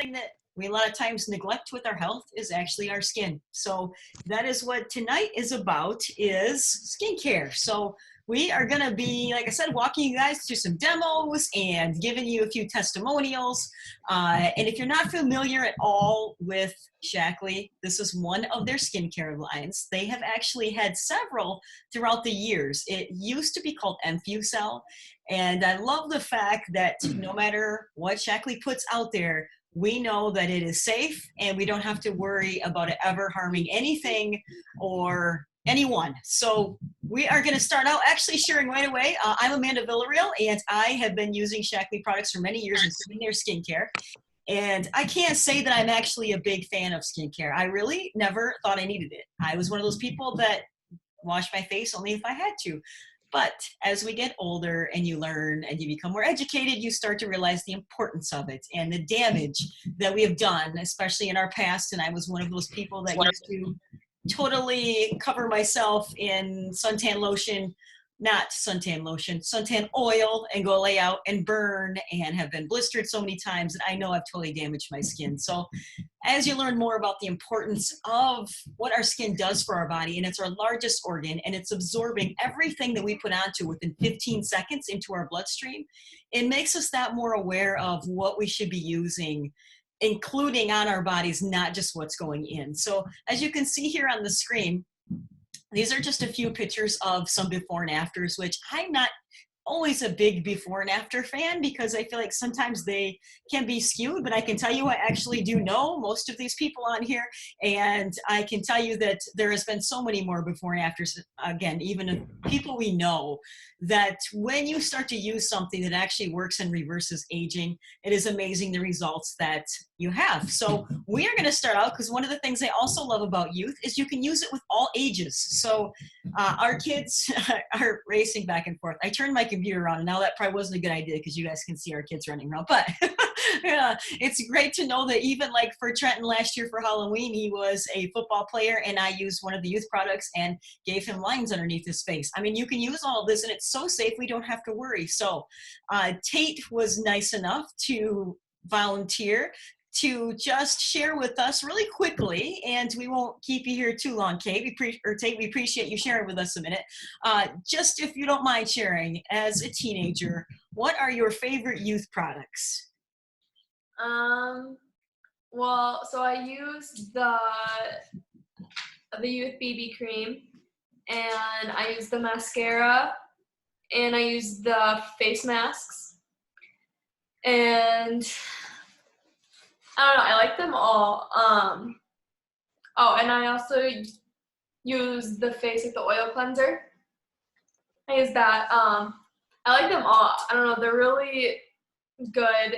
thing that we a lot of times neglect with our health is actually our skin. So that is what tonight is about, is skincare. So we are going to be, like I said, walking you guys through some demos and giving you a few testimonials. And if you're not familiar at all with Shackley, this is one of their skincare lines. They have actually had several throughout the years. It used to be called Enfusel. And I love the fact that no matter what Shackley puts out there, we know that it is safe and we don't have to worry about it ever harming anything or anyone. So we are going to start out actually sharing right away. I'm Amanda Villarreal, and I have been using Shackley products for many years, including their skincare. And I can't say that I'm actually a big fan of skincare. I really never thought I needed it. I was one of those people that washed my face only if I had to. But as we get older and you learn and you become more educated, you start to realize the importance of it and the damage that we have done, especially in our past. And I was one of those people that used to totally cover myself in suntan lotion, not suntan lotion, suntan oil, and go lay out and burn and have been blistered so many times that I know I've totally damaged my skin. So as you learn more about the importance of what our skin does for our body, and it's our largest organ, and it's absorbing everything that we put onto within 15 seconds into our bloodstream, it makes us that more aware of what we should be using, including on our bodies, not just what's going in. So as you can see here on the screen, these are just a few pictures of some before and afters, which I'm not always a big before and after fan because I feel like sometimes they can be skewed, but I can tell you I actually do know most of these people on here, and I can tell you that there has been so many more before and afters, again, even of people we know, that when you start to use something that actually works and reverses aging, it is amazing the results that you have. So we are going to start out because one of the things I also love about youth is you can use it with all ages. So our kids are racing back and forth. I turned my computer on, and now that probably wasn't a good idea because you guys can see our kids running around. But yeah, it's great to know that even like for Trenton last year for Halloween, he was a football player, and I used one of the youth products and gave him lines underneath his face. I mean, you can use all of this, and it's so safe we don't have to worry. So Tate was nice enough to volunteer to just share with us really quickly, and we won't keep you here too long, Tate, we appreciate you sharing with us a minute. Just if you don't mind sharing, as a teenager, what are your favorite youth products? Well, so I used the youth BB cream, and I used the mascara, and I used the face masks, and I don't know, I like them all. Oh, and I also use the face with the oil cleanser. I use that. I like them all. I don't know, they're really good.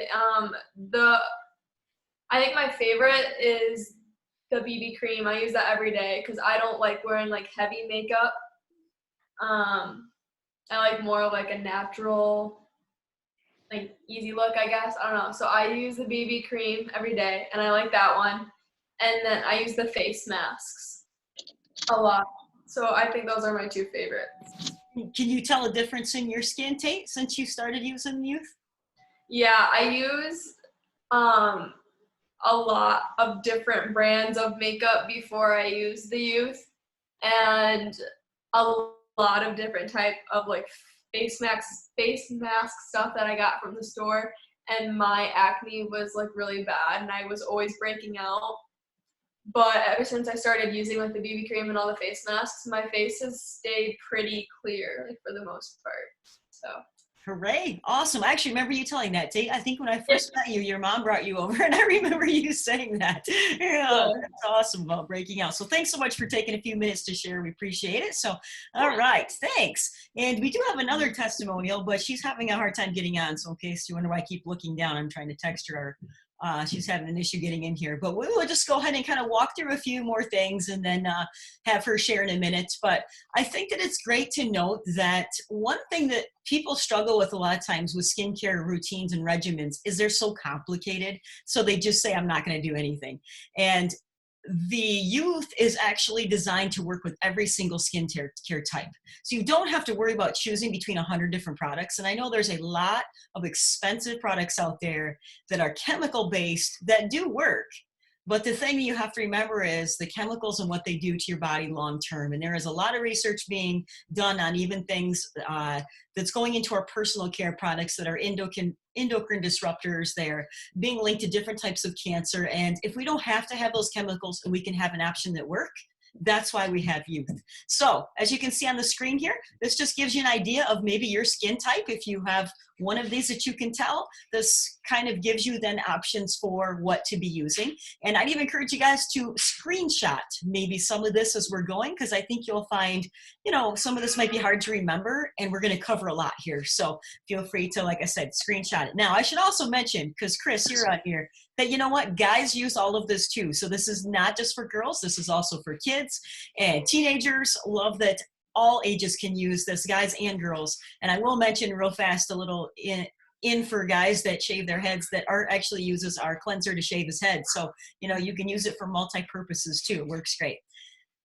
I think my favorite is the BB cream. I use that every day because I don't like wearing like heavy makeup. I like more of like a natural, like easy look, I guess. I don't know. So I use the BB cream every day, and I like that one. And then I use the face masks a lot. So I think those are my two favorites. Can you tell a difference in your skin, Tate, since you started using youth? Yeah, I use a lot of different brands of makeup before I use the youth, and a lot of different type of like face mask stuff that I got from the store. And my acne was like really bad, and I was always breaking out. But ever since I started using like the BB cream and all the face masks, my face has stayed pretty clear, like for the most part. So hooray, awesome. I actually remember you telling that, Tate. I think when I first met you, your mom brought you over, and I remember you saying that. Yeah, that's awesome about breaking out. So thanks so much for taking a few minutes to share. We appreciate it. So, all right, thanks. And we do have another testimonial, but she's having a hard time getting on. So in case you wonder why I keep looking down, I'm trying to text her. She's having an issue getting in here, but we will just go ahead and kind of walk through a few more things and then have her share in a minute. But I think that it's great to note that one thing that people struggle with a lot of times with skincare routines and regimens is they're so complicated. So they just say, I'm not going to do anything. And the youth is actually designed to work with every single care type. So you don't have to worry about choosing between 100 different products. And I know there's a lot of expensive products out there that are chemical based that do work. But the thing you have to remember is the chemicals and what they do to your body long term. And there is a lot of research being done on even things that's going into our personal care products that are endocrine disruptors. They're being linked to different types of cancer. And if we don't have to have those chemicals and we can have an option that work, that's why we have youth. So as you can see on the screen here, this just gives you an idea of maybe your skin type. If you have one of these that you can tell, this kind of gives you then options for what to be using. And I'd even encourage you guys to screenshot maybe some of this as we're going, because I think you'll find, you know, some of this might be hard to remember, and we're going to cover a lot here. So feel free to, like I said, screenshot it. Now, I should also mention, because Chris, you're on here, that you know what, guys use all of this too. So this is not just for girls, this is also for kids and teenagers. Love that all ages can use this, guys and girls. And I will mention real fast a little in for guys that shave their heads, that Art actually uses our cleanser to shave his head. So, you know, you can use it for multi-purposes too. It works great.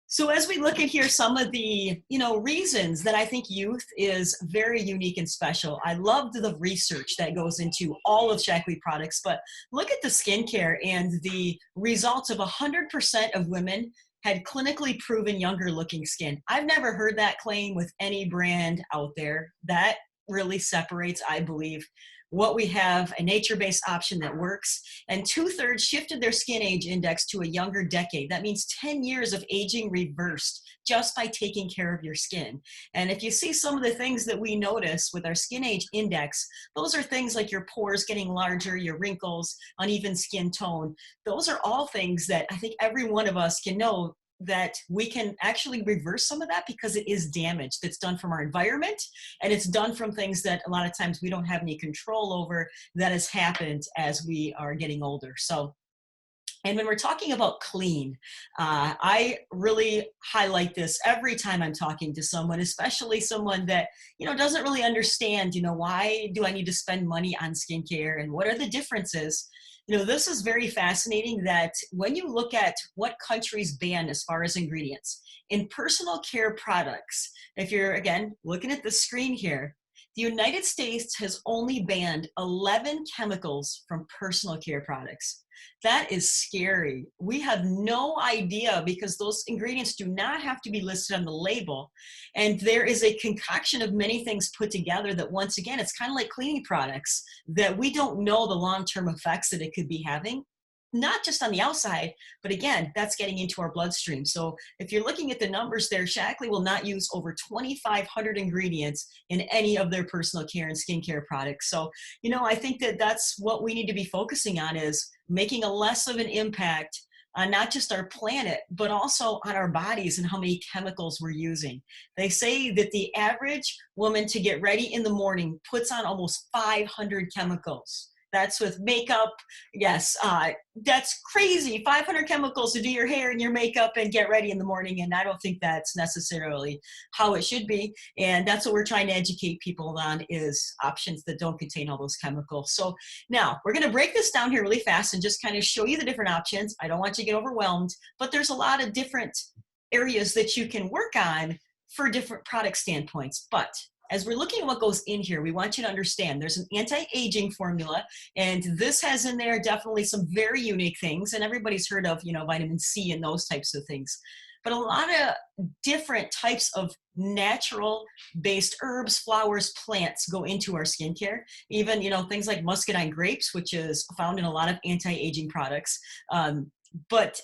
So as we look at here, some of the, you know, reasons that I think youth is very unique and special. I loved the research that goes into all of Shaklee products, but look at the skincare and the results of 100% of women had clinically proven younger looking skin. I've never heard that claim with any brand out there. That really separates, I believe, what we have, a nature-based option that works. And 2/3 shifted their skin age index to a younger decade. That means 10 years of aging reversed just by taking care of your skin. And if you see some of the things that we notice with our skin age index, those are things like your pores getting larger, your wrinkles, uneven skin tone. Those are all things that I think every one of us can know that we can actually reverse some of that, because it is damage that's done from our environment, and it's done from things that a lot of times we don't have any control over that has happened as we are getting older. So, and when we're talking about clean, I really highlight this every time I'm talking to someone, especially someone that, you know, doesn't really understand, you know, why do I need to spend money on skincare and what are the differences? You know, this is very fascinating that when you look at what countries ban as far as ingredients in personal care products, if you're, again, looking at the screen here, the United States has only banned 11 chemicals from personal care products. That is scary. We have no idea, because those ingredients do not have to be listed on the label. And there is a concoction of many things put together that, once again, it's kind of like cleaning products, that we don't know the long-term effects that it could be having, not just on the outside, but again, that's getting into our bloodstream. So if you're looking at the numbers there, Shaklee will not use over 2,500 ingredients in any of their personal care and skincare products. So, you know, I think that that's what we need to be focusing on, is making a less of an impact on not just our planet, but also on our bodies and how many chemicals we're using. They say that the average woman to get ready in the morning puts on almost 500 chemicals. That's with makeup. Yes, that's crazy. 500 chemicals to do your hair and your makeup and get ready in the morning. And I don't think that's necessarily how it should be. And that's what we're trying to educate people on, is options that don't contain all those chemicals. So now we're going to break this down here really fast and just kind of show you the different options. I don't want you to get overwhelmed, but there's a lot of different areas that you can work on for different product standpoints. But as we're looking at what goes in here, we want you to understand there's an anti-aging formula, and this has in there definitely some very unique things, and everybody's heard of, you know, vitamin C and those types of things. But a lot of different types of natural based herbs, flowers, plants go into our skincare. Even, you know, things like muscadine grapes, which is found in a lot of anti-aging products. But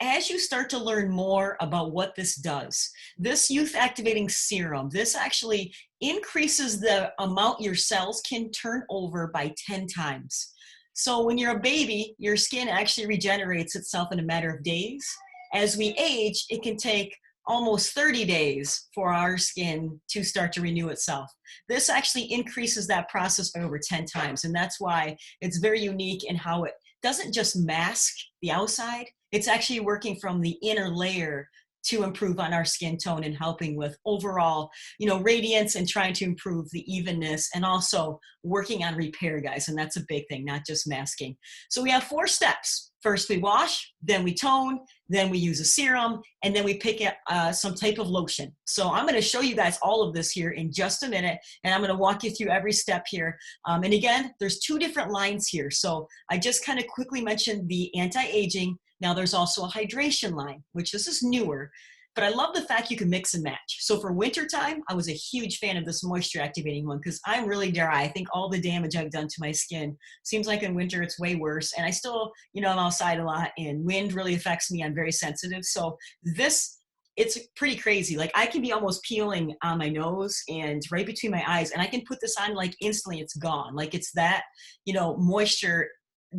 as you start to learn more about what this does, this youth activating serum, this actually increases the amount your cells can turn over by 10 times. So when you're a baby, your skin actually regenerates itself in a matter of days. As we age, it can take almost 30 days for our skin to start to renew itself. This actually increases that process by over 10 times. And that's why it's very unique in how it doesn't just mask the outside, it's actually working from the inner layer to improve on our skin tone and helping with overall, you know, radiance and trying to improve the evenness, and also working on repair, guys. And that's a big thing, not just masking. So we have 4 steps First we wash, then we tone, then we use a serum, and then we pick up some type of lotion. So I'm going to show you guys all of this here in just a minute, and I'm going to walk you through every step here. And again, there's two different lines here. So I just kind of quickly mentioned the anti-aging. Now there's also a hydration line, which this is newer. But I love the fact you can mix and match. So for wintertime, I was a huge fan of this moisture activating one because I'm really dry. I think all the damage I've done to my skin seems like in winter it's way worse. And I still, I'm outside a lot and wind really affects me. I'm very sensitive. So this, it's pretty crazy. Like I can be almost peeling on my nose and right between my eyes, and I can put this on like instantly, it's gone. Like it's that, moisture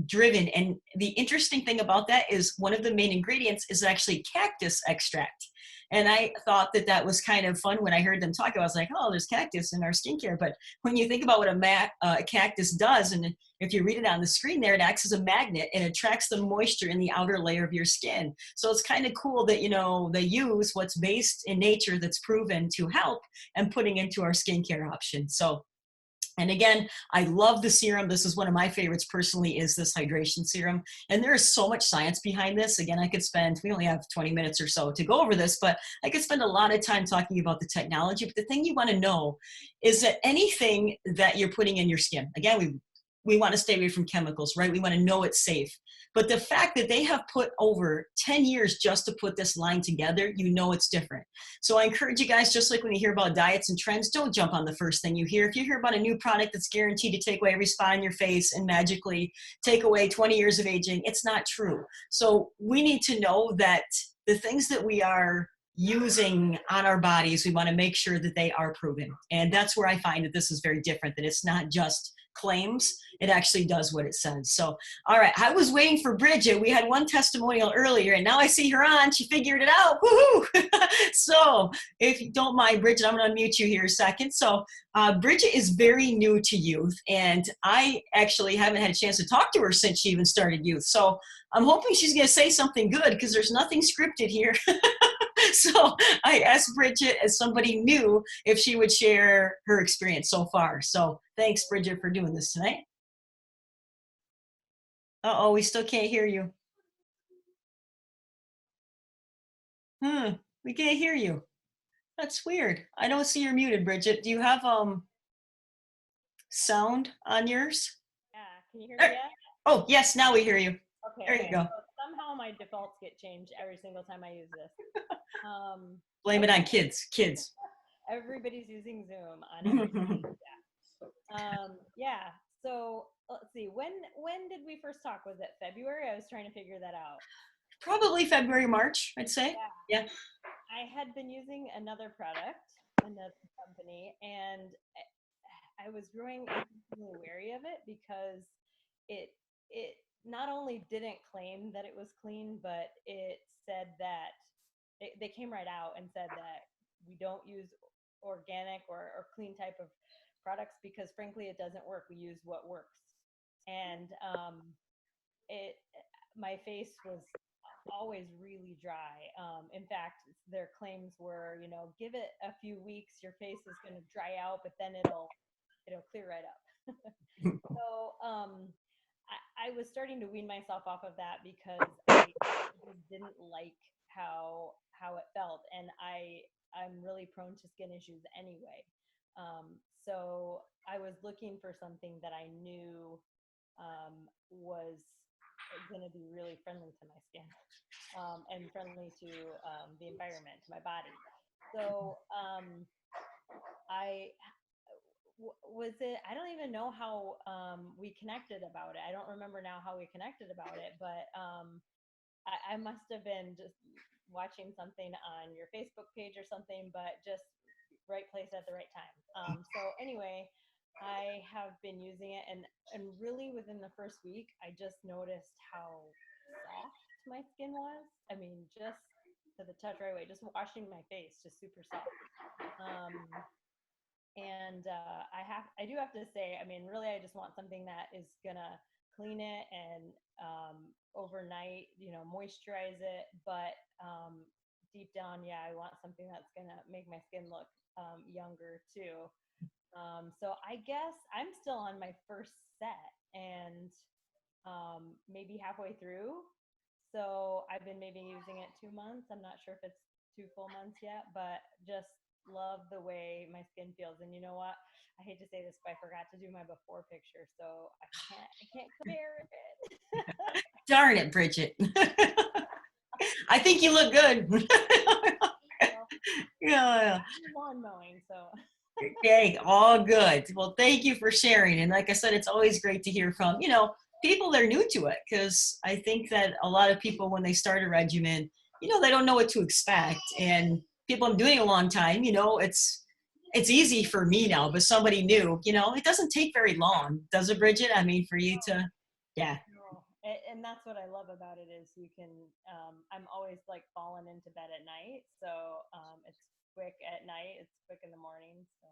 driven. And the interesting thing about that is one of the main ingredients is actually cactus extract. And I thought that that was kind of fun when I heard them talk. I was like, oh, there's cactus in our skincare. But when you think about what a cactus does, and if you read it on the screen there, it acts as a magnet and attracts the moisture in the outer layer of your skin. So it's kind of cool that, they use what's based in nature that's proven to help and putting into our skincare option. So and again, I love the serum. This is one of my favorites personally, is this hydration serum. And there is so much science behind this. Again, we only have 20 minutes or so to go over this, but I could spend a lot of time talking about the technology. But the thing you want to know is that anything that you're putting in your skin, again, we want to stay away from chemicals, right? We want to know it's safe. But the fact that they have put over 10 years just to put this line together, it's different. So I encourage you guys, just like when you hear about diets and trends, don't jump on the first thing you hear. If you hear about a new product that's guaranteed to take away every spot on your face and magically take away 20 years of aging, it's not true. So we need to know that the things that we are using on our bodies, we want to make sure that they are proven. And that's where I find that this is very different, that it's not just claims, it actually does what it says. So, all right, I was waiting for Bridget. We had one testimonial earlier, and now I see her on. She figured it out. Woohoo! So, if you don't mind, Bridget, I'm going to unmute you here a second. So, Bridget is very new to youth, and I actually haven't had a chance to talk to her since she even started youth. So, I'm hoping she's going to say something good because there's nothing scripted here. So I asked Bridget, as somebody new, if she would share her experience so far. So thanks, Bridget, for doing this tonight. Uh-oh, we still can't hear you. We can't hear you. That's weird. I don't see you're muted, Bridget. Do you have sound on yours? Yeah, can you hear me yet? Oh, yes, now we hear you. Okay. There you go. So somehow my defaults get changed every single time I use this. Blame it on kids. Everybody's using Zoom on everything. Yeah. So let's see. When did we first talk? Was it February? I was trying to figure that out. Probably February, March, I'd say. Yeah. I had been using another product, another company, and I was growing increasingly wary of it because it not only didn't claim that it was clean, but it said that they came right out and said that we don't use organic or clean type of products because frankly it doesn't work. We use what works. And my face was always really dry. In fact, their claims were, give it a few weeks, your face is going to dry out, but then it'll clear right up. So I was starting to wean myself off of that because I just didn't like how it felt, and I'm really prone to skin issues anyway. So I was looking for something that I knew was going to be really friendly to my skin and friendly to the environment, to my body. So I don't even know how we connected about it. I don't remember now how we connected about it, but I must have been just watching something on your Facebook page or something, but just right place at the right time. So anyway, I have been using it, and really within the first week, I just noticed how soft my skin was. I mean, just to the touch right away, just washing my face, just super soft. And I do have to say, I mean, really, I just want something that is gonna clean it and overnight, moisturize it. But deep down, yeah, I want something that's gonna make my skin look younger too. So I guess I'm still on my first set, and maybe halfway through. So I've been maybe using it 2 months. I'm not sure if it's 2 full months yet, but just love the way my skin feels. And you know what? I hate to say this, but I forgot to do my before picture, so I can't compare it. Darn it, Bridget. I think you look good. Well, Yeah. lawn mowing, so Okay, all good. Well, thank you for sharing. And like I said, it's always great to hear from, people that are new to it, because I think that a lot of people, when they start a regimen, they don't know what to expect. And people I'm doing a long time, it's easy for me now, but somebody new, it doesn't take very long, does it, Bridget? I mean, for you to, yeah. no. And that's what I love about it is you can. I'm always like falling into bed at night, so it's quick at night. It's quick in the morning. So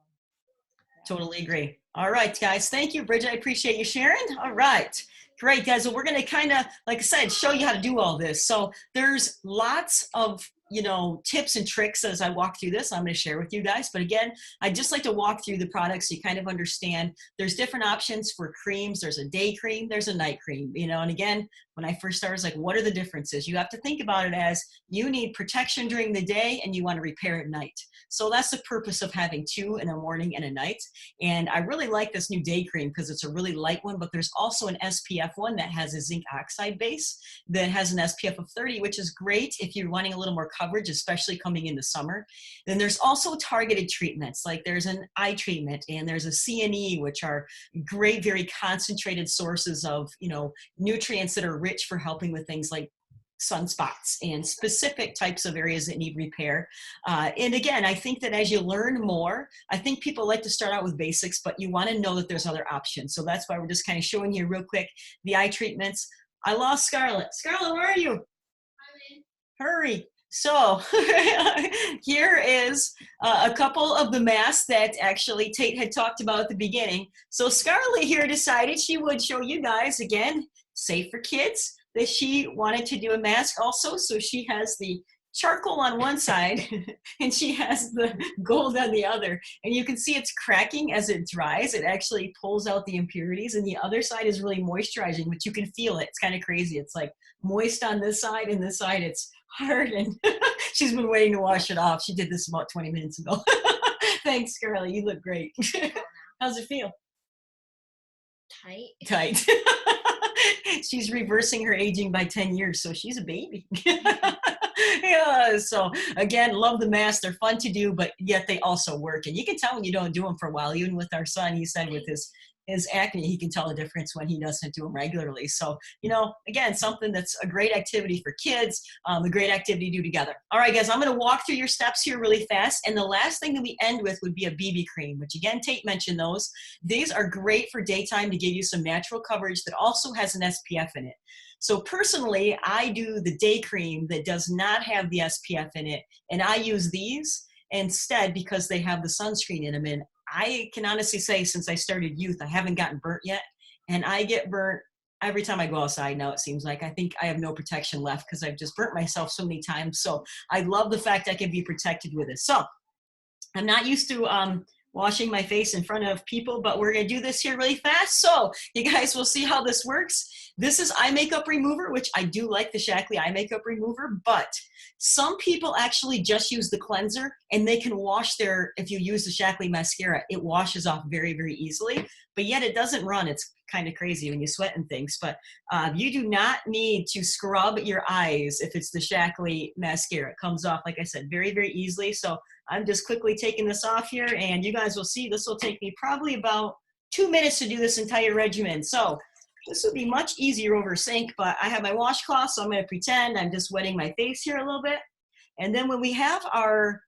yeah. Totally agree. All right, guys. Thank you, Bridget. I appreciate you sharing. All right. Great, guys. Well, we're going to kind of, like I said, show you how to do all this. So there's lots of, tips and tricks as I walk through this. I'm going to share with you guys. But again, I just like to walk through the products so you kind of understand there's different options for creams. There's a day cream. There's a night cream, and again, when I first started, I was like, what are the differences? You have to think about it as you need protection during the day and you want to repair at night. So that's the purpose of having two in a morning and a night. And I really like this new day cream because it's a really light one, but there's also an SPF one that has a zinc oxide base that has an SPF of 30, which is great if you're wanting a little more coverage, especially coming into summer. Then there's also targeted treatments, like there's an eye treatment and there's a CNE, which are great, very concentrated sources of, nutrients that are rich for helping with things like sunspots and specific types of areas that need repair. And again, I think that as you learn more, I think people like to start out with basics, but you want to know that there's other options. So that's why we're just kind of showing you real quick the eye treatments. I lost Scarlett. Scarlett, where are you? Hurry. So here is a couple of the masks that actually Tate had talked about at the beginning. So Scarlett here decided she would show you guys, again, safe for kids, that she wanted to do a mask also. So she has the charcoal on one side and she has the gold on the other. And you can see it's cracking as it dries. It actually pulls out the impurities, and the other side is really moisturizing, but you can feel it. It's kind of crazy. It's like moist on this side, and this side it's hard, and she's been waiting to wash it off. She did this about 20 minutes ago. Thanks, Carly. You look great. How's it feel? Tight. She's reversing her aging by 10 years, so she's a baby. Yeah, so again, love the masks. They're fun to do, but yet they also work. And you can tell when you don't do them for a while. Even with our son, he said with his acne, he can tell the difference when he doesn't do them regularly. So, again, something that's a great activity for kids, a great activity to do together. All right, guys, I'm going to walk through your steps here really fast. And the last thing that we end with would be a BB cream, which again, Tate mentioned those. These are great for daytime to give you some natural coverage that also has an SPF in it. So personally, I do the day cream that does not have the SPF in it, and I use these instead because they have the sunscreen in them. And I can honestly say, since I started youth, I haven't gotten burnt yet, and I get burnt every time I go outside now, it seems like. I think I have no protection left because I've just burnt myself so many times. So I love the fact I can be protected with it. So I'm not used to washing my face in front of people, but we're going to do this here really fast. So you guys will see how this works. This is eye makeup remover, which I do like the Shackley eye makeup remover, but some people actually just use the cleanser, and they can wash if you use the Shackley mascara, it washes off very, very easily, but yet it doesn't run. It's kind of crazy when you sweat and things, but you do not need to scrub your eyes if it's the Shackley mascara. It comes off, like I said, very, very easily. So I'm just quickly taking this off here, and you guys will see this will take me probably about 2 minutes to do this entire regimen. So this would be much easier over sink, but I have my washcloth, so I'm going to pretend I'm just wetting my face here a little bit. And then when we have our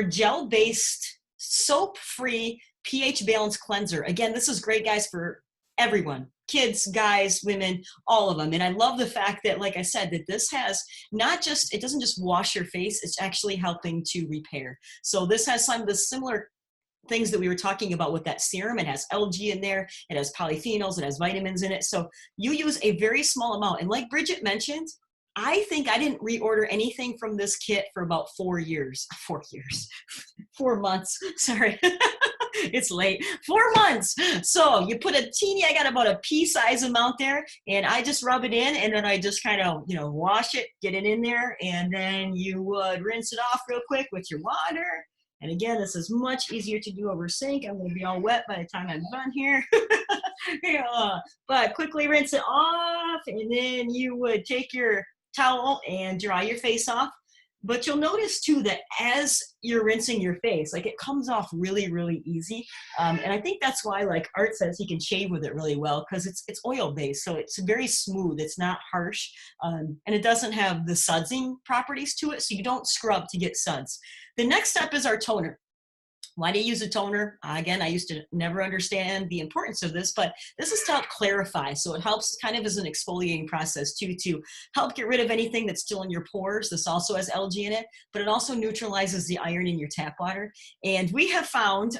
gel-based, soap-free, pH-balanced cleanser, again, this is great, guys, for everyone, kids, guys, women, all of them. And I love the fact that, like I said, that this has it doesn't just wash your face, it's actually helping to repair. So this has some of the similar things that we were talking about with that serum. It has algae in there, it has polyphenols, it has vitamins in it. So you use a very small amount. And like Bridget mentioned, I think I didn't reorder anything from this kit for about 4 years. 4 years. 4 months, sorry. It's late. 4 months. So you put a teeny, I got about a pea size amount there, and I just rub it in, and then I just kind of, wash it, get it in there, and then you would rinse it off real quick with your water. And again, this is much easier to do over sink. I'm going to be all wet by the time I'm done here. But quickly rinse it off, and then you would take your towel and dry your face off. But you'll notice too that as you're rinsing your face, like it comes off really, really easy. And I think that's why, like Art says, he can shave with it really well, because it's oil based, so it's very smooth. It's not harsh, and it doesn't have the sudsing properties to it, so you don't scrub to get suds. The next step is our toner. Why do you use a toner? Again, I used to never understand the importance of this, but this is to help clarify. So it helps kind of as an exfoliating process too, to help get rid of anything that's still in your pores. This also has algae in it, but it also neutralizes the iron in your tap water. And we have found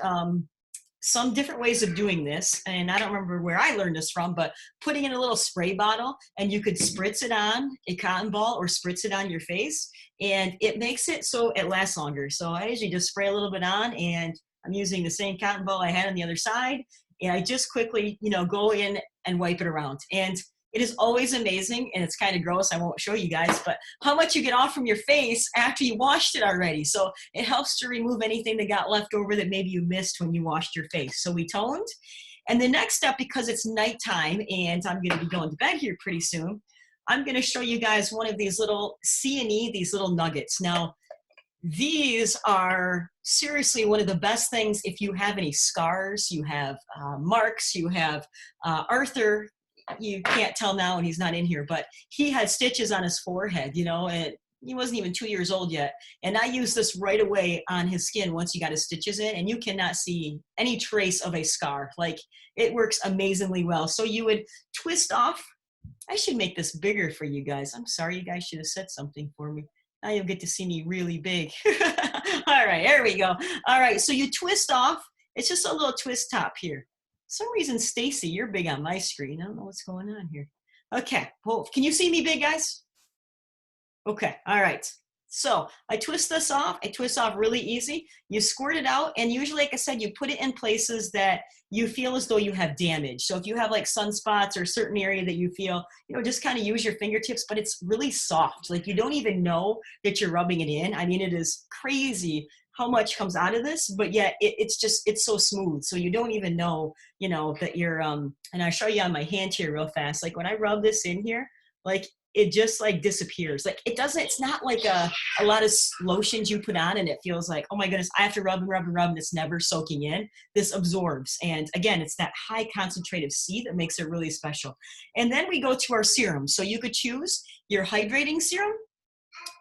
some different ways of doing this, and I don't remember where I learned this from, but putting in a little spray bottle, and you could spritz it on a cotton ball or spritz it on your face, and it makes it so it lasts longer. So I usually just spray a little bit on, and I'm using the same cotton ball I had on the other side, and I just quickly, go in and wipe it around. And it is always amazing, and it's kind of gross, I won't show you guys, but how much you get off from your face after you washed it already. So it helps to remove anything that got left over that maybe you missed when you washed your face. So we toned. And the next step, because it's nighttime and I'm going to be going to bed here pretty soon, I'm going to show you guys one of these little C&E, these little nuggets. Now, these are seriously one of the best things if you have any scars, you have marks, you have Arthur. You can't tell now and he's not in here, but he had stitches on his forehead, and he wasn't even 2 years old yet. And I used this right away on his skin once he got his stitches in, and you cannot see any trace of a scar. Like, it works amazingly well. So you would twist off. I should make this bigger for you guys. I'm sorry, you guys should have said something for me. Now you'll get to see me really big. All right, there we go. All right, so you twist off. It's just a little twist top here. For some reason, Stacy, you're big on my screen. I don't know what's going on here. Okay, well, can you see me big, guys? Okay, all right. So I twist this off. I twist off really easy. You squirt it out, and usually, like I said, you put it in places that you feel as though you have damage. So if you have like sunspots or a certain area that you feel, just kind of use your fingertips, but it's really soft. Like, you don't even know that you're rubbing it in. I mean, it is crazy how much comes out of this, but yet it's so smooth. So you don't even know, that you're, and I'll show you on my hand here real fast. Like, when I rub this in here, like, it just like disappears. Like, it's not like a lot of lotions you put on and it feels like, oh my goodness, I have to rub and rub and rub and it's never soaking in. This absorbs. And again, it's that high concentrated C that makes it really special. And then we go to our serum. So you could choose your hydrating serum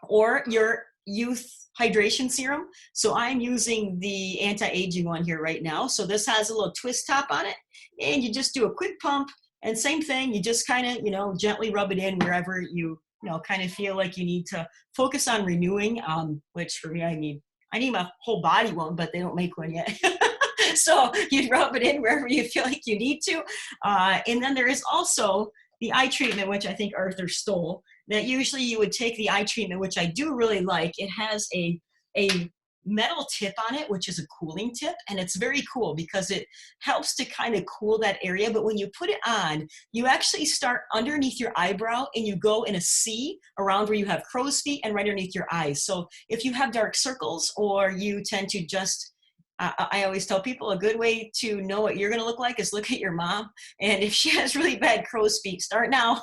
or your youth hydration serum. So I'm using the anti-aging one here right now. So this has a little twist top on it, and you just do a quick pump. And same thing, you just kind of, gently rub it in wherever you, kind of feel like you need to focus on renewing, which for me, I need my whole body one, but they don't make one yet. So you rub it in wherever you feel like you need to. And then there is also the eye treatment, which I think Arthur stole, that usually you would take the eye treatment, which I do really like. It has a metal tip on it, which is a cooling tip, and it's very cool because it helps to kind of cool that area. But when you put it on, you actually start underneath your eyebrow and you go in a C around where you have crow's feet and right underneath your eyes. So if you have dark circles, or you tend to just I always tell people a good way to know what you're going to look like is look at your mom. And if she has really bad crow's feet, start now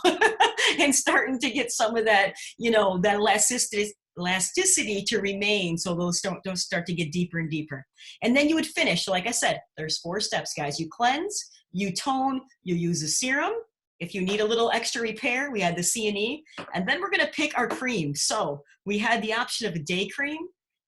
and starting to get some of that, that elasticity to remain, so those don't start to get deeper and deeper. And then you would finish. So like I said, there's 4 steps, guys. You cleanse, you tone, you use a serum. If you need a little extra repair, we had the C&E. And then we're going to pick our cream. So we had the option of a day cream.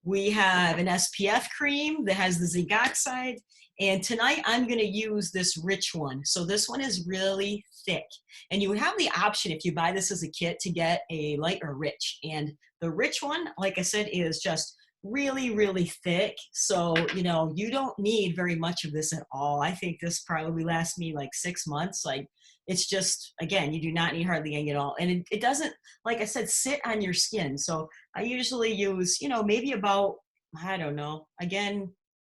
We have an SPF cream that has the zinc oxide. And tonight I'm going to use this rich one. So this one is really thick. And you have the option, if you buy this as a kit, to get a light or rich. And the rich one, like I said, is just really, really thick. So, you don't need very much of this at all. I think this probably lasts me like 6 months. Like, it's just, again, you do not need hardly any at all. And it doesn't, like I said, sit on your skin. So I usually use, maybe about, I don't know, again,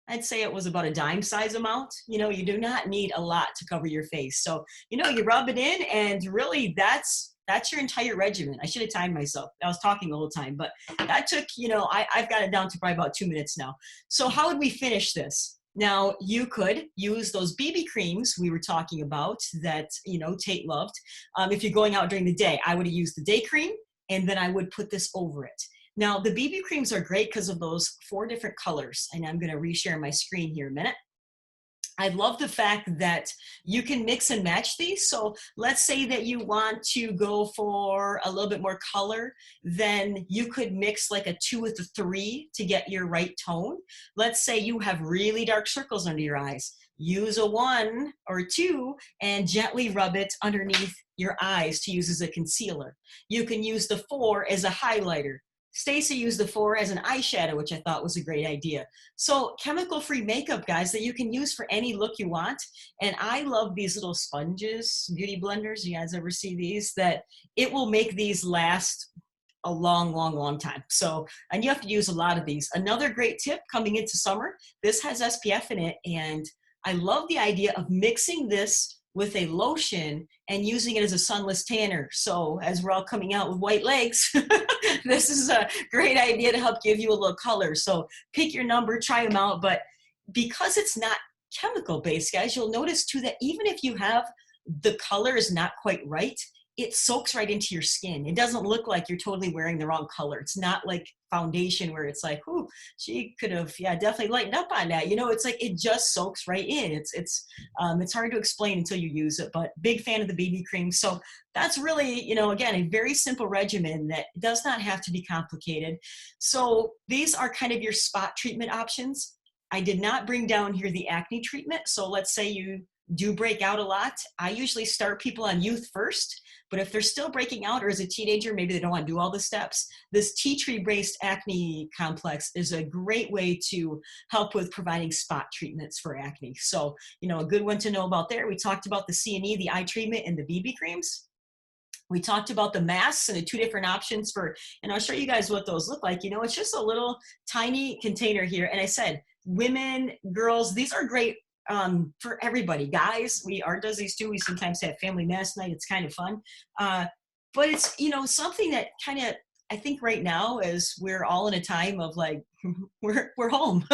I'd say it was about a dime size amount. You know, you do not need a lot to cover your face. So, you know, you rub it in and really that's your entire regimen. I should have timed myself. I was talking the whole time, but that took, you know, I've got it down to probably about 2 minutes now. So how would we finish this? Now, you could use those BB creams we were talking about that, you know, Tate loved. If you're going out during the day, I would have used the day cream and then I would put this over it. Now, the BB creams are great because of those 4 different colors, and I'm going to reshare my screen here a minute. I love the fact that you can mix and match these. So let's say that you want to go for a little bit more color, then you could mix like a 2 with a 3 to get your right tone. Let's say you have really dark circles under your eyes. Use a 1 or 2 and gently rub it underneath your eyes to use as a concealer. You can use the 4 as a highlighter. Stacy used the 4 as an eyeshadow, which I thought was a great idea. So chemical-free makeup, guys, that you can use for any look you want. And I love these little sponges, beauty blenders. You guys ever see these? That it will make these last a long, long, long time. So, and you have to use a lot of these. Another great tip coming into summer, this has SPF in it. And I love the idea of mixing this with a lotion and using it as a sunless tanner. So as we're all coming out with white legs, this is a great idea to help give you a little color. So pick your number, try them out. But because it's not chemical based, guys, you'll notice too that even if you have the color is not quite right, it soaks right into your skin. It doesn't look like you're totally wearing the wrong color. It's not like foundation where it's like, ooh, she could have, yeah, definitely lightened up on that. You know, it's like it just soaks right in. It's hard to explain until you use it, but big fan of the BB cream. So that's really, you know, again, a very simple regimen that does not have to be complicated. So these are kind of your spot treatment options. I did not bring down here the acne treatment. So let's say you do break out a lot. I usually start people on youth first. But if they're still breaking out or as a teenager, maybe they don't want to do all the steps, this tea tree based acne complex is a great way to help with providing spot treatments for acne. So, you know, a good one to know about there. We talked about the C&E, the eye treatment, and the BB creams. We talked about the masks and the 2 different options for, and I'll show you guys what those look like. You know, it's just a little tiny container here. And I said, women, girls, these are great for everybody. Guys, Art does these too. We sometimes have family mask night. It's kind of fun. But it's, you know, something that kind of, I think right now as we're all in a time of like, we're home.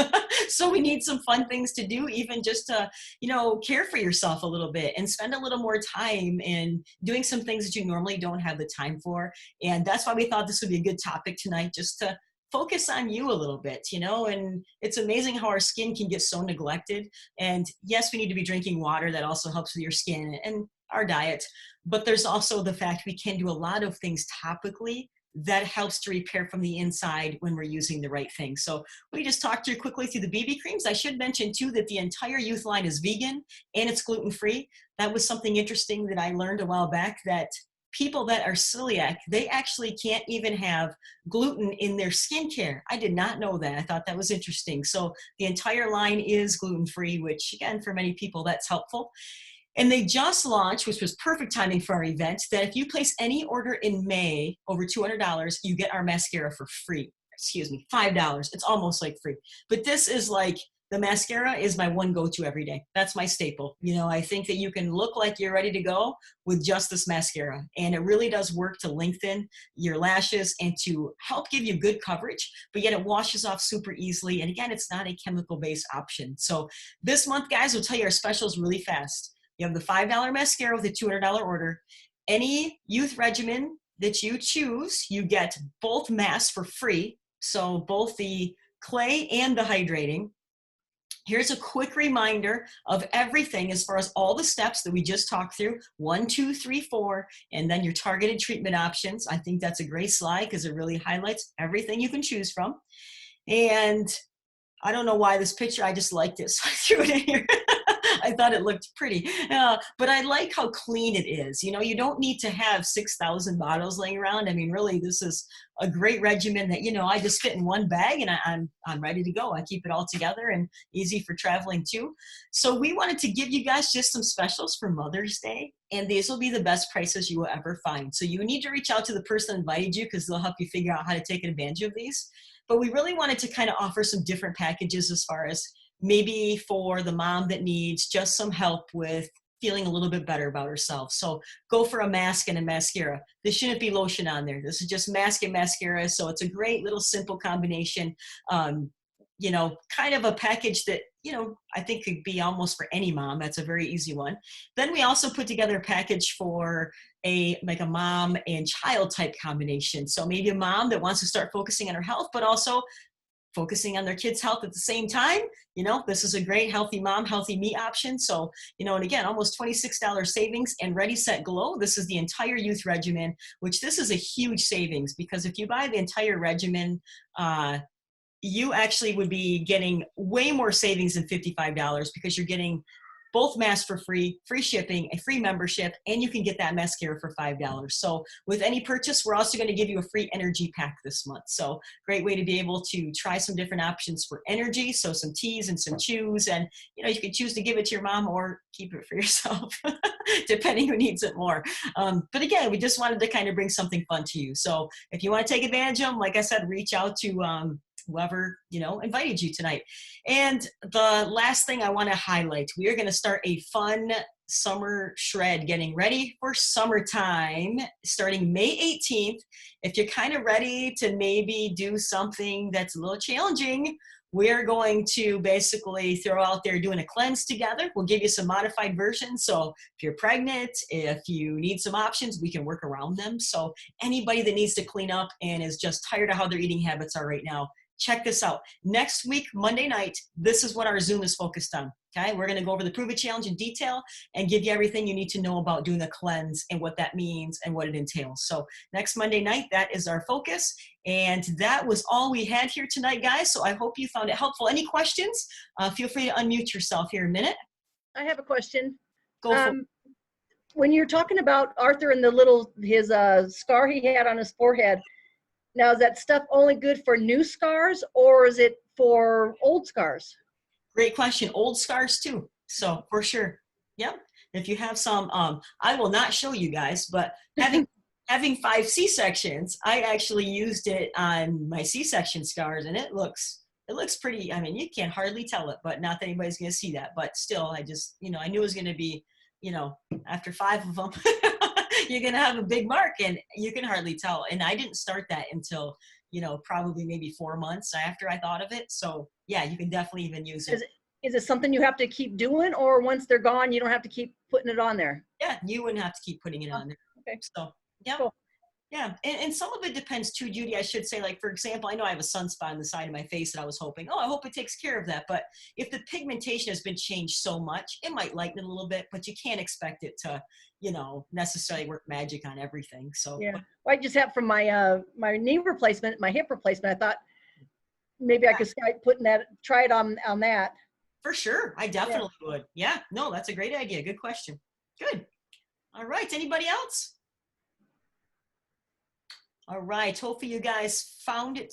So we need some fun things to do, even just to, you know, care for yourself a little bit and spend a little more time in doing some things that you normally don't have the time for. And that's why we thought this would be a good topic tonight, just to focus on you a little bit, you know, and it's amazing how our skin can get so neglected. And yes, we need to be drinking water. That also helps with your skin and our diet. But there's also the fact we can do a lot of things topically that helps to repair from the inside when we're using the right thing. So we just talked through quickly through the BB creams. I should mention too that the entire youth line is vegan and it's gluten-free. That was something interesting that I learned a while back, that people that are celiac, they actually can't even have gluten in their skincare. I did not know that. I thought that was interesting. So the entire line is gluten-free, which again, for many people, that's helpful. And they just launched, which was perfect timing for our event, that if you place any order in May over $200, you get our mascara for free. Excuse me, $5. It's almost like free. But this is like, the mascara is my one go-to every day. That's my staple. You know, I think that you can look like you're ready to go with just this mascara. And it really does work to lengthen your lashes and to help give you good coverage, but yet it washes off super easily. And again, it's not a chemical-based option. So this month, guys, we'll tell you our specials really fast. You have the $5 mascara with a $200 order. Any youth regimen that you choose, you get both masks for free. So both the clay and the hydrating. Here's a quick reminder of everything as far as all the steps that we just talked through, 1, 2, 3, 4, and then your targeted treatment options. I think that's a great slide because it really highlights everything you can choose from. And I don't know why this picture, I just liked it, so I threw it in here. I thought it looked pretty, but I like how clean it is. You know, you don't need to have 6,000 bottles laying around. I mean, really, this is a great regimen that, you know, I just fit in one bag and I'm ready to go. I keep it all together and easy for traveling too. So we wanted to give you guys just some specials for Mother's Day, and these will be the best prices you will ever find. So you need to reach out to the person that invited you because they'll help you figure out how to take advantage of these. But we really wanted to kind of offer some different packages as far as maybe for the mom that needs just some help with feeling a little bit better about herself. So go for a mask and a mascara. This shouldn't be lotion on there. This is just mask and mascara. So it's a great little simple combination. You know, kind of a package that, you know, I think could be almost for any mom. That's a very easy one. Then we also put together a package for like a mom and child type combination. So maybe a mom that wants to start focusing on her health, but also focusing on their kids' health at the same time. You know, this is a great healthy mom, healthy me option. So, you know, and again, almost $26 savings, and Ready, Set, Glow. This is the entire youth regimen, which this is a huge savings, because if you buy the entire regimen, you actually would be getting way more savings than $55, because you're getting both masks for free, free shipping, a free membership, and you can get that mascara for $5. So with any purchase, we're also going to give you a free energy pack this month. So great way to be able to try some different options for energy. So some teas and some chews, and you know, you can choose to give it to your mom or keep it for yourself, depending who needs it more. But again, we just wanted to kind of bring something fun to you. So if you want to take advantage of them, like I said, reach out to whoever, you know, invited you tonight. And the last thing I want to highlight, we are going to start a fun summer shred, getting ready for summertime, starting May 18th. If you're kind of ready to maybe do something that's a little challenging, we're going to basically throw out there doing a cleanse together. We'll give you some modified versions. So if you're pregnant, if you need some options, we can work around them. So anybody that needs to clean up and is just tired of how their eating habits are right now, check this out. Next week, Monday night, this is what our Zoom is focused on. Okay, we're going to go over the Prove It Challenge in detail and give you everything you need to know about doing a cleanse and what that means and what it entails. So next Monday night, that is our focus. And that was all we had here tonight, guys. So I hope you found it helpful. Any questions? Feel free to unmute yourself here a minute. I have a question. Go for it. When you're talking about Arthur and his scar he had on his forehead, now, is that stuff only good for new scars, or is it for old scars? Great question. Old scars too. So for sure. Yep. If you have some, I will not show you guys, but having 5 C-sections, I actually used it on my C-section scars, and it looks pretty. I mean, you can hardly tell it, but not that anybody's going to see that. But still, I just, you know, I knew it was going to be, you know, after 5 of them, you're going to have a big mark, and you can hardly tell. And I didn't start that until, you know, probably maybe 4 months after I thought of it. So yeah, you can definitely even use it. Is it something you have to keep doing, or once they're gone, you don't have to keep putting it on there? Yeah, you wouldn't have to keep putting it on there. Okay. So yeah. Cool. Yeah, and some of it depends too, Judy. I should say, like, for example, I know I have a sunspot on the side of my face that I was hoping, oh, I hope it takes care of that. But if the pigmentation has been changed so much, it might lighten it a little bit, but you can't expect it to, you know, necessarily work magic on everything. So yeah, well, I just have from my my knee replacement, my hip replacement. I thought maybe I could start try it on that. For sure, I definitely would. Yeah, no, that's a great idea. Good question. Good. All right, anybody else? All right, hopefully you guys found it